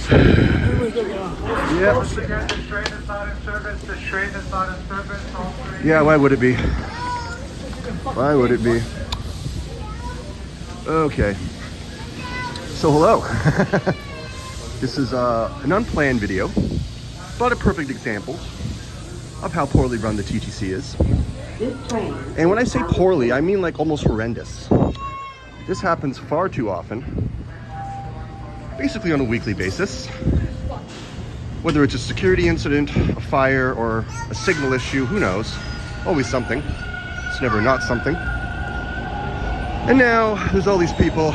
Yep. Yeah, why would it be? Why would it be? Okay. So hello. This is an unplanned video, but a perfect example of how poorly run the TTC is. And when I say poorly, I mean like almost horrendous. This happens far too often, basically on a weekly basis. Whether it's a security incident, a fire, or a signal issue, who knows? Always something. It's never not something. And now there's all these people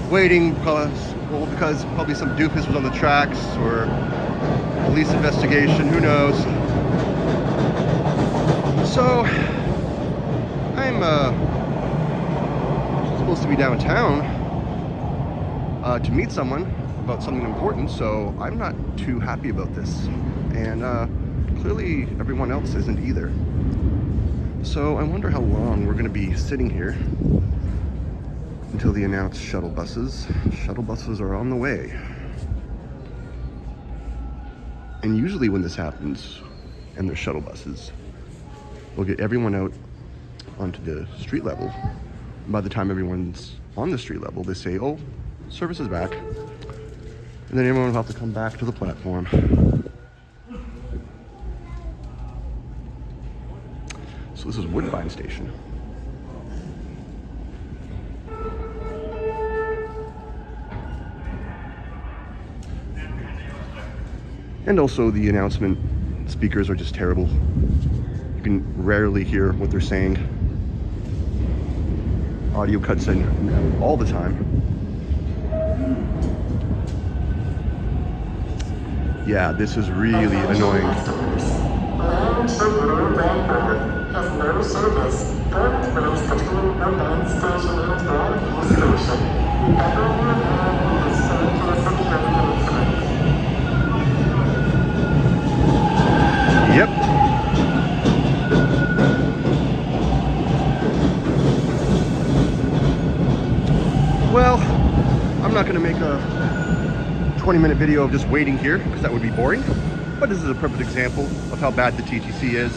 waiting because probably some doofus was on the tracks, or police investigation, who knows. So I'm supposed to be downtown to meet someone about something important, so I'm not too happy about this, and clearly everyone else isn't either. So I wonder how long we're going to be sitting here until the announced shuttle buses. Shuttle buses are on the way. And usually when this happens, and there's shuttle buses, we'll get everyone out onto the street level. And by the time everyone's on the street level, they say, oh, service is back. And then everyone will have to come back to the platform. So this is Woodbine Station. And also the announcement speakers are just terrible. You can rarely hear what they're saying. Audio cuts in all the time. Yeah, this is really annoying. Has no service. Don't race between the main station and Bellevue Station. Everyone now is served to a security incident. Yep. Well, I'm not going to make a 20-minute video of just waiting here because that would be boring. But this is a perfect example of how bad the TTC is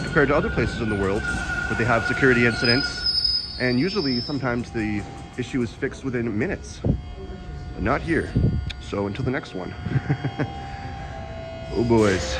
compared to other places in the world where they have security incidents. And usually, sometimes the issue is fixed within minutes. But not here. So until the next one. Oh boys.